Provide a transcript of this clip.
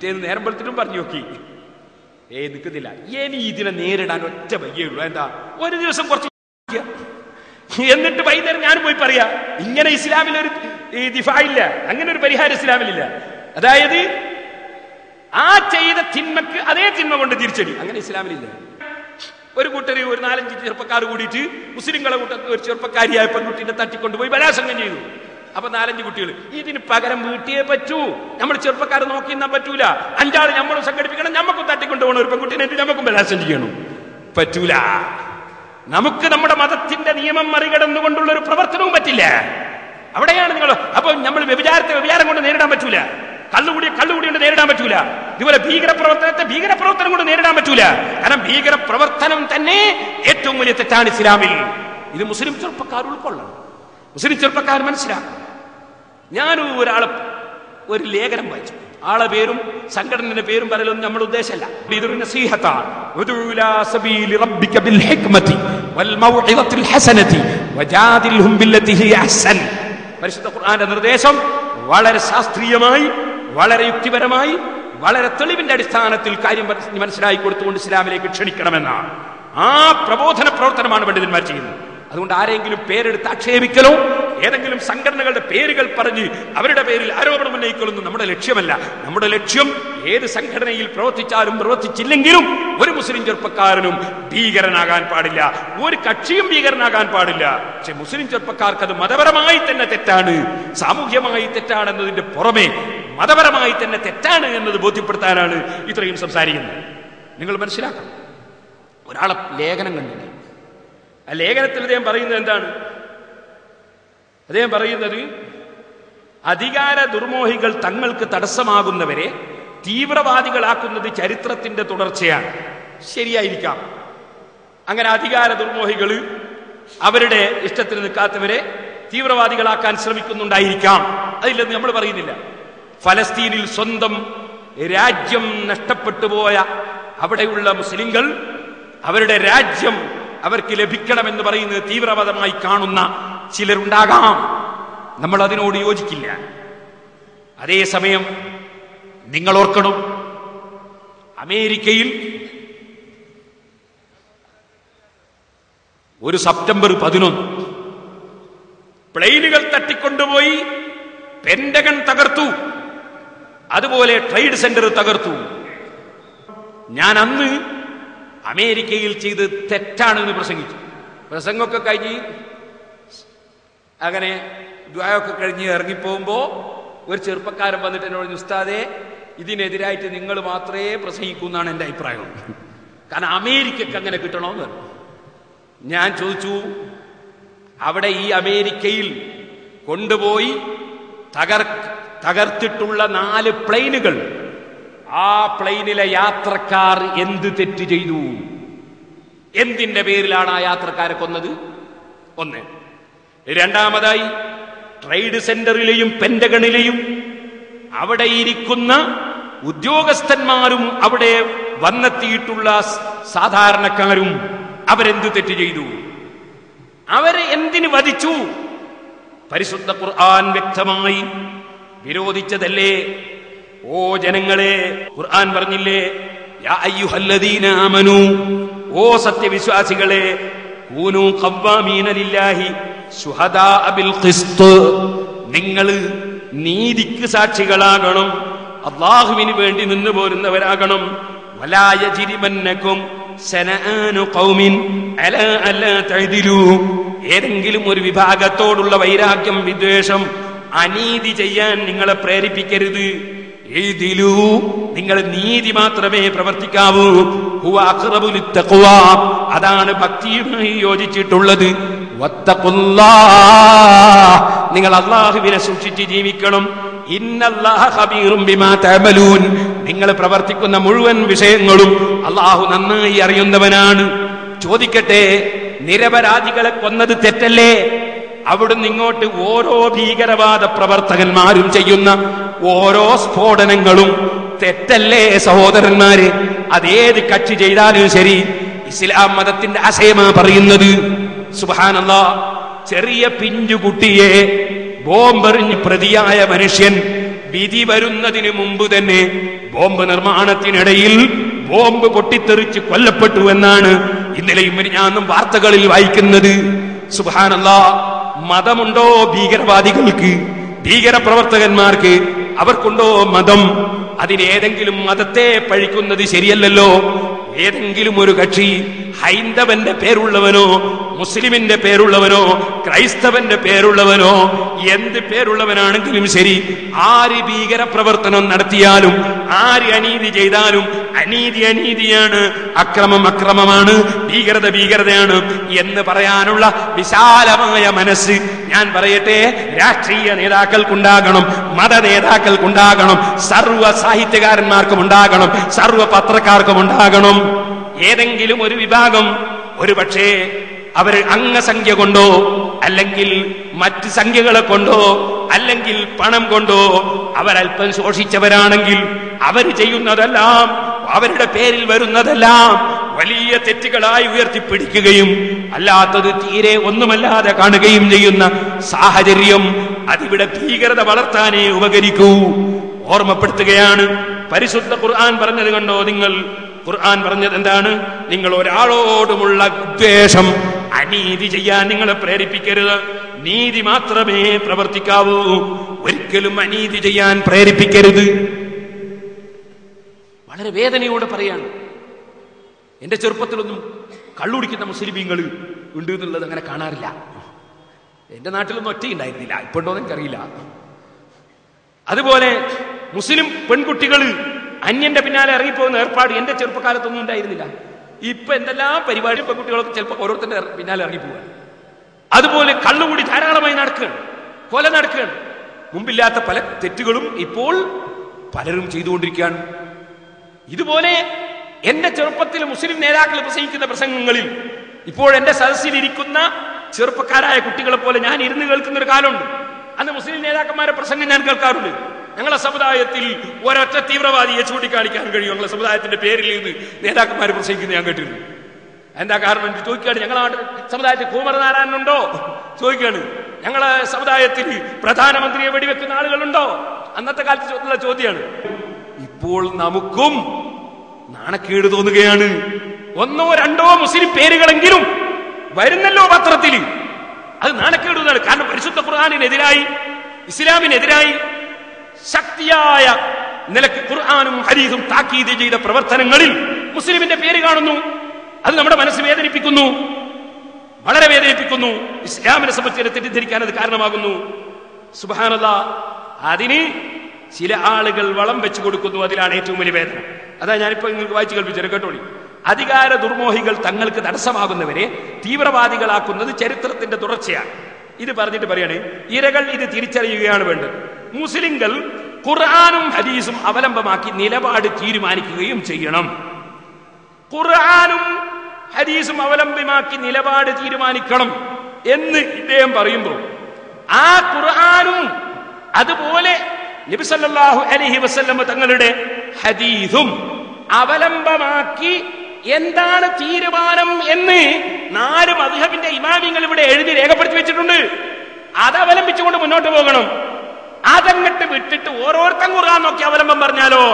പിറ്റേന്ന് നേരം വെളുത്തിട്ടും പറഞ്ഞു നോക്കി, നിൽക്കുന്നില്ല. ഇനി ഇതിനെ നേരിടാൻ ഒറ്റ വയ്യുള്ളൂ. എന്താ, ഒരു ദിവസം കുറച്ച് എന്നിട്ട് വൈകുന്നേരം ഞാൻ പോയി പറയാ, ഇങ്ങനെ ഇസ്ലാമിലൊരു ദിഫായില്ല, അങ്ങനെ ഒരു പരിഹാരം ഇസ്ലാമിലില്ല. അതായത് ആ ചെയ്ത തിന്മക്ക് അതേ തിന്മ കൊണ്ട് തിരിച്ചടി, അങ്ങനെ ഇസ്ലാമിലില്ല. ഒരു കൂട്ടര്, ഒരു 4-5 ചെറുപ്പക്കാർ കൂടിയിട്ട് മുസ്ലിങ്ങളെ കൂട്ടത്തിൽ ഒരു ചെറുപ്പക്കാരിയായ പെൺകുട്ടീനെ തട്ടിക്കൊണ്ടുപോയി ബലാത്സംഗം ചെയ്തു. അപ്പൊ 4-5 കുട്ടികൾ, ഇതിന് പകരം വീട്ടിയേ പറ്റൂ, നമ്മൾ ചെറുപ്പക്കാർ നോക്കിന്നാ പറ്റൂല, 5 ആൾ നമ്മളും സംഘടിപ്പിക്കണം, നമുക്കും തട്ടിക്കൊണ്ടുപോകണം ഒരു പെൺകുട്ടീനെ, നമുക്കും ബലാത്സംഗം ചെയ്യണം, പറ്റൂല. നമുക്ക് നമ്മുടെ മതത്തിന്റെ നിയമം മറികടന്നുകൊണ്ടുള്ള ഒരു പ്രവർത്തനവും പറ്റില്ല. അവിടെയാണ് നിങ്ങൾ. അപ്പൊ നമ്മൾ വ്യഭിചാരം കൊണ്ട് നേരിടാൻ പറ്റൂല, കള്ളുകൂടി കൊണ്ട് നേരിടാൻ പറ്റൂല, ഇതുപോലെ ഭീകരപ്രവർത്തനം കൊണ്ട് നേരിടാൻ പറ്റൂല. കാരണം ഭീകരപ്രവർത്തനം തന്നെ ഏറ്റവും വലിയ തെറ്റാണ് ഇസ്ലാമിൽ. ഇത് മുസ്ലിം ചെറുപ്പക്കാർ ഉൾക്കൊള്ളണം, മുസ്ലിം ചെറുപ്പക്കാർ മനസ്സിലാക്കണം. ഞാൻ ഒരു ലേഖനം വായിച്ചു, ആളെ പേരും സംഘടനയുടെ പേരും പറയലൊന്നും നമ്മുടെ ഉദ്ദേശമല്ല. ഇതൊരു നസീഹത്താണ്. പരിശുദ്ധ ഖുർആന്റെ നിർദ്ദേശം വളരെ ശാസ്ത്രീയമായി, വളരെ യുക്തിപരമായി, വളരെ തെളിവിന്റെ അടിസ്ഥാനത്തിൽ കാര്യം മനസ്സിലാക്കി കൊടുത്തുകൊണ്ട് ഇസ്ലാമിലേക്ക് ക്ഷണിക്കണമെന്നാണ്. ആ പ്രബോധന പ്രവർത്തനമാണ് പണ്ഡിതന്മാർ ചെയ്യുന്നത്. അതുകൊണ്ട് ആരെങ്കിലും പേരെടുത്ത് ആക്ഷേപിക്കലോ ഏതെങ്കിലും സംഘടനകളുടെ പേരുകൾ പറഞ്ഞ് അവരുടെ പേരിൽ ആരോപണം ഉന്നയിക്കലൊന്നും നമ്മുടെ ലക്ഷ്യമല്ല. നമ്മുടെ ലക്ഷ്യം ഏത് സംഘടനയിൽ പ്രവർത്തിച്ചാലും പ്രവർത്തിച്ചില്ലെങ്കിലും ഒരു മുസ്ലിം ചെറുപ്പക്കാരനും ഭീകരനാകാൻ പാടില്ല, ഒരു കക്ഷിയും ഭീകരനാകാൻ പാടില്ല. പക്ഷെ മുസ്ലിം ചെറുപ്പക്കാർക്ക് അത് മതപരമായി തന്നെ തെറ്റാണ്, സാമൂഹ്യമായി തെറ്റാണെന്നതിന്റെ പുറമെ മതപരമായി തന്നെ തെറ്റാണ് എന്നത് ബോധ്യപ്പെടുത്താനാണ് ഇത്രയും സംസാരിക്കുന്നത്. നിങ്ങൾ മനസ്സിലാക്കണം. ഒരാളെ ലേഖനം കണ്ടില്ല, ആ ലേഖനത്തിൽ അദ്ദേഹം പറയുന്നത് എന്താണ്? അദ്ദേഹം പറയുന്നത് അധികാര ദുർമോഹികൾ തങ്ങൾക്ക് തടസ്സമാകുന്നവരെ തീവ്രവാദികളാക്കുന്നത് ചരിത്രത്തിന്റെ തുടർച്ചയാണ്. ശരിയായിരിക്കാം, അങ്ങനെ അധികാര ദുർമോഹികൾ അവരുടെ ഇഷ്ടത്തിന് നിൽക്കാത്തവരെ തീവ്രവാദികളാക്കാൻ ശ്രമിക്കുന്നുണ്ടായിരിക്കാം, അതില്ലെന്ന് നമ്മൾ പറയുന്നില്ല. ഫലസ്തീനിൽ സ്വന്തം രാജ്യം നഷ്ടപ്പെട്ടു പോയ അവിടെയുള്ള മുസ്ലിങ്ങൾ അവരുടെ രാജ്യം അവർക്ക് ലഭിക്കണമെന്ന് പറയുന്നത് തീവ്രവാദമായി കാണുന്ന ചിലരുണ്ടാകാം. നമ്മൾ അതിനോട് യോജിക്കില്ല. അതേസമയം നിങ്ങൾ ഓർക്കണം, അമേരിക്കയിൽ ഒരു സെപ്റ്റംബർ 11 പ്ലെയിനുകൾ തട്ടിക്കൊണ്ടുപോയി പെന്റഗൺ തകർത്തു, അതുപോലെ ട്രേഡ് സെന്റർ തകർത്തു. ഞാൻ അന്ന് അമേരിക്കയിൽ ചെയ്ത് തെറ്റാണെന്ന് പ്രസംഗിച്ചു. പ്രസംഗമൊക്കെ കഴിഞ്ഞ് അങ്ങനെ ദ്വായൊക്കെ കഴിഞ്ഞ് ഇറങ്ങിപ്പോകുമ്പോ ഒരു ചെറുപ്പക്കാരൻ വന്നിട്ട് എന്നോട്, ഉസ്താദേ, ഇതിനെതിരായിട്ട് നിങ്ങൾ മാത്രമേ പ്രസംഗിക്കൂ എന്നാണ് എൻ്റെ അഭിപ്രായം. കാരണം അമേരിക്കക്ക് അങ്ങനെ കിട്ടണമെന്ന് പറഞ്ഞു. ഞാൻ ചോദിച്ചു, അവിടെ ഈ അമേരിക്കയിൽ കൊണ്ടുപോയി തകർത്തിട്ടുള്ള 4 പ്ലെയിനുകൾ, ആ പ്ലെയിനിലെ യാത്രക്കാർ എന്ത് തെറ്റ് ചെയ്തു? എന്തിന്റെ പേരിലാണ് ആ യാത്രക്കാരെ കൊന്നത്? ഒന്ന്. രണ്ടാമതായി, ട്രേഡ് സെന്ററിലെയും പെന്റഗണിലെയും അവിടെ ഇരിക്കുന്ന ഉദ്യോഗസ്ഥന്മാരും അവിടെ വന്നെത്തിയിട്ടുള്ള സാധാരണക്കാരും അവരെന്ത് തെറ്റ് ചെയ്തു? അവരെ എന്തിന് വധിച്ചു? പരിശുദ്ധ ഖുർആൻ വ്യക്തമായി വിരോധിച്ചതല്ലേ? ഓ ജനങ്ങളെ, ഖുർആൻ പറഞ്ഞില്ലേ, യാ അയ്യുഹല്ലദീന ആമനൂ, ഓ സത്യവിശ്വാസികളെ, കൂനൂ ഖവ്വാമീന ലില്ലാഹി ശുഹദാഅ ബിൽ ഖിസ്ത്, നിങ്ങൾ നീതിക്ക് സാക്ഷികളാകണം, അല്ലാഹുവിന് വേണ്ടി നിന്ന് പോരുന്നവരാകണം. വലാ യജ്രിമന്നകും ശനആനു ഖൗമിൻ അലാ അല്ലാ തഅദിലു, ഏതെങ്കിലും ഒരു വിഭാഗത്തോടുള്ള വൈരാഗ്യം, വിദ്വേഷം, അനീതി ചെയ്യാൻ നിങ്ങളെ പ്രേരിപ്പിക്കരുത്. എഴുതിലൂ, നിങ്ങൾ നീതി മാത്രമേ പ്രവർത്തിക്കാവൂ. ഹുവ അഖ്റബു ലിത്തഖ്വ, അതാണ് ഭക്തിയുമായി യോജിച്ചിട്ടുള്ളത്. വത്തഖുല്ലാഹ്, നിങ്ങൾ അല്ലാഹുവിനെ സൂക്ഷിച്ച് ജീവിക്കണം. ഇന്നല്ലാഹ ഖബീറും ബിമാ തഅമലൂൻ, നിങ്ങൾ പ്രവർത്തിക്കുന്ന മുഴുവൻ വിഷയങ്ങളും അല്ലാഹു നന്നായി അറിയുന്നവനാണ്. ചോദിക്കട്ടെ, നിരപരാധികളെ കൊന്നത് തെറ്റല്ലേ? അവിടുന്ന് ഇങ്ങോട്ട് ഓരോ ഭീകരവാദ പ്രവർത്തകന്മാരും ചെയ്യുന്ന ഓരോ സ്ഫോടനങ്ങളും തെറ്റല്ലേ സഹോദരന്മാരെ? അതേത് കക്ഷി ചെയ്താലും ശരി, ഇസ്ലാം മതത്തിന്റെ ആശയമാ പറയുന്നത്. സുബ്ഹാനല്ലാഹ്, ചെറിയ പിഞ്ചുകുട്ടിയെ ബോംബെറിഞ്ഞ് പ്രതിയായ മനുഷ്യൻ വിധി വരുന്നതിന് മുമ്പ് തന്നെ ബോംബ് നിർമ്മാണത്തിനിടയിൽ ബോംബ് പൊട്ടിത്തെറിച്ച് കൊല്ലപ്പെട്ടു എന്നാണ് ഇന്നലെയും ഞാനും വാർത്തകളിൽ വായിക്കുന്നത്. സുബ്ഹാനല്ലാഹ്. മതമുണ്ടോ ഭീകരവാദികൾക്ക്, ഭീകരപ്രവർത്തകന്മാർക്ക്? അവർക്കുണ്ടോ മതം? അതിനേതെങ്കിലും മതത്തെ പഴിക്കുന്നത് ശരിയല്ലല്ലോ. ഏതെങ്കിലും ഒരു കക്ഷി ഹൈന്ദവന്റെ പേരുള്ളവനോ മുസ്ലിമിന്റെ പേരുള്ളവനോ ക്രൈസ്തവന്റെ പേരുള്ളവനോ എന്ത് പേരുള്ളവനാണെങ്കിലും ശരി, ആര് ഭീകര പ്രവർത്തനം നടത്തിയാലും ആര് അനീതി ചെയ്താലും അനീതി അനീതിയാണ്, അക്രമം അക്രമമാണ്, ഭീകരത ഭീകരതയാണ് എന്ന് പറയാനുള്ള വിശാലമായ മനസ്സ് ഞാൻ പറയട്ടെ, രാഷ്ട്രീയ നേതാക്കൾക്കുണ്ടാകണം, മത നേതാക്കൾക്കുണ്ടാകണം, സർവ്വ സാഹിത്യകാരന്മാർക്കും ഉണ്ടാകണം, സർവ്വ പത്രക്കാർക്കും ഉണ്ടാകണം. ഏതെങ്കിലും ഒരു വിഭാഗം ഒരു പക്ഷേ അവർ അംഗസംഖ്യ കൊണ്ടോ അല്ലെങ്കിൽ മറ്റ് സംഖ്യകളെ കൊണ്ടോ അല്ലെങ്കിൽ പണം കൊണ്ടോ അവരൽപ്പം ശോഷിച്ചവരാണെങ്കിൽ അവർ ചെയ്യുന്നതെല്ലാം, അവരുടെ പേരിൽ വരുന്നതെല്ലാം വലിയ തെറ്റുകളായി ഉയർത്തിപ്പിടിക്കുകയും അല്ലാത്തത് തീരെ ഒന്നുമല്ലാതെ കാണുകയും ചെയ്യുന്ന സാഹചര്യം അതിവിടെ ഭീകരത വളർത്താനേ ഉപകരിക്കൂ. ഓർമ്മപ്പെടുത്തുകയാണ്. പരിശുദ്ധ ഖുർആൻ പറഞ്ഞത് കണ്ടോ നിങ്ങൾ? ഖുർആൻ പറഞ്ഞത് എന്താണ്? നിങ്ങൾ ഒരാളോടുമുള്ള ദ്വേഷം, അനീതി ചെയ്യാൻ നിങ്ങളെ പ്രേരിപ്പിക്കരുത്. നീതി മാത്രമേ പ്രവർത്തിക്കാവൂ. ഒരിക്കലും അനീതി ചെയ്യാൻ പ്രേരിപ്പിക്കരുത്. വളരെ വേദനയോടെ പറയാണ്. എന്റെ ചെറുപ്പത്തിലൊന്നും കള്ളുടിക്കുന്ന മുസ്ലിമീങ്ങൾ ഉണ്ട് എന്നുള്ളത് അങ്ങനെ കാണാറില്ല. എന്റെ നാട്ടിലൊന്നും ഒറ്റയുണ്ടായിരുന്നില്ല, ഇപ്പൊ ഉണ്ടോന്ന് എനിക്കറിയില്ല. അതുപോലെ മുസ്ലിം പെൺകുട്ടികൾ അന്യന്റെ പിന്നാലെ ഇറങ്ങിപ്പോകുന്ന ഏർപ്പാട് എന്റെ ചെറുപ്പക്കാലത്തൊന്നും ഉണ്ടായിരുന്നില്ല. ഇപ്പൊ എന്തെല്ലാം പരിപാടി പെൺകുട്ടികളൊക്കെ ചിലപ്പോൾ ഓരോരുത്തരുടെ പിന്നാലെ ഇറങ്ങിപ്പോവുക. അതുപോലെ കള്ളുകൂടി ധാരാളമായി നടക്കുകയാണ്, കൊല നടക്കുകയാണ്. മുമ്പില്ലാത്ത പല തെറ്റുകളും ഇപ്പോൾ പലരും ചെയ്തുകൊണ്ടിരിക്കുകയാണ്. ഇതുപോലെ എന്റെ ചെറുപ്പത്തിൽ മുസ്ലിം നേതാക്കൾ പ്രസംഗിക്കുന്ന പ്രസംഗങ്ങളിൽ ഇപ്പോൾ എന്റെ സദസ്സിലിരിക്കുന്ന ചെറുപ്പക്കാരായ കുട്ടികളെ പോലെ ഞാൻ ഇരുന്ന് കേൾക്കുന്ന ഒരു കാലമുണ്ട്. അന്ന് മുസ്ലിം നേതാക്കന്മാരുടെ പ്രസംഗം ഞാൻ കേൾക്കാറുണ്ട്. ഞങ്ങളെ സമുദായത്തിൽ ഒരൊറ്റ തീവ്രവാദിയെ ചൂണ്ടിക്കാണിക്കാൻ കഴിയും ഞങ്ങളെ സമുദായത്തിന്റെ പേരിൽ നിന്ന് നേതാക്കന്മാർ പ്രസംഗിക്കുന്നത് ഞാൻ കേട്ടിരുന്നു. എന്താ കാരണം എന്ന് ചോദിക്കുകയാണ്. ഞങ്ങളുടെ സമുദായത്തിൽ കുമരനാരായണനുണ്ടോ ചോദിക്കുകയാണ്. ഞങ്ങളെ സമുദായത്തിൽ പ്രധാനമന്ത്രിയെ വെടിവെക്കുന്ന ആളുകളുണ്ടോ? അന്നത്തെ കാലത്ത് ചോദ്യമാണ്. ഇപ്പോൾ നമുക്കും നാണക്കേട് തോന്നുകയാണ്. ഒന്നോ രണ്ടോ മുസ്ലിം പേരുകളെങ്കിലും വരുന്നല്ലോ പത്രത്തിൽ. അത് നാണക്കേട് തോന്നുകയാണ്. കാരണം പരിശുദ്ധ ഖുർആനിനെതിരായി, ഇസ്ലാമിനെതിരായി ശക്തിയായ നിലക്ക് ഖുർആനും ഹദീസും താക്കീത് ചെയ്ത പ്രവർത്തനങ്ങളിൽ മുസ്ലിമിന്റെ പേര് കാണുന്നു. അത് നമ്മുടെ മനസ്സ് വേദനിപ്പിക്കുന്നു, വളരെ വേദനിപ്പിക്കുന്നു. ഇസ്ലാമിനെ സംബന്ധിച്ച് തെറ്റിദ്ധരിക്കാൻ അത് കാരണമാകുന്നു. സുബ്ഹാനല്ലാഹ്. അതിന് ചില ആളുകൾ വളം വെച്ചു കൊടുക്കുന്നു. അതിലാണ് ഏറ്റവും വലിയ വേദന. അതാ ഞാനിപ്പോ നിങ്ങൾക്ക് വായിച്ചു കേൾപ്പിച്ചത് കേട്ടോളി. അധികാര ദുർമോഹികൾ തങ്ങൾക്ക് തടസ്സമാകുന്നവരെ തീവ്രവാദികളാക്കുന്നത് ചരിത്രത്തിന്റെ തുടർച്ചയാണ്. ഇത് പറഞ്ഞിട്ട് പറയണേ, ഇരകൾ ഇത് തിരിച്ചറിയുകയാണ് വേണ്ടത്. മുസ്ലിങ്ങൾ ഖുർആനും ഹദീസും അവലംബമാക്കി നിലപാട് തീരുമാനിക്കുകയും ചെയ്യണം. ഖുർആനും ഹദീസും അവലംബമാക്കി നിലപാട് തീരുമാനിക്കണം എന്ന് ഇദ്ദേഹം പറയുമ്പോൾ ആ ഖുർആനും അതുപോലെ നബി സല്ലല്ലാഹു അലൈഹി വസല്ലം തങ്ങളുടെ ഹദീസും അവലംബമാക്കി എന്താണ് തീരുമാനം എന്ന് 4 മദ്ഹബിന്റെ ഇമാമിങ്ങൾ ഇവിടെ എഴുതി രേഖപ്പെടുത്തി വെച്ചിട്ടുണ്ട്. അത് അവലംബിച്ചുകൊണ്ട് മുന്നോട്ട് പോകണം. അതങ്ങട്ട് വിട്ടിട്ട് ഓരോരുത്തൻ ഖുർആൻ നോക്കി അവലംബം പറഞ്ഞാലോ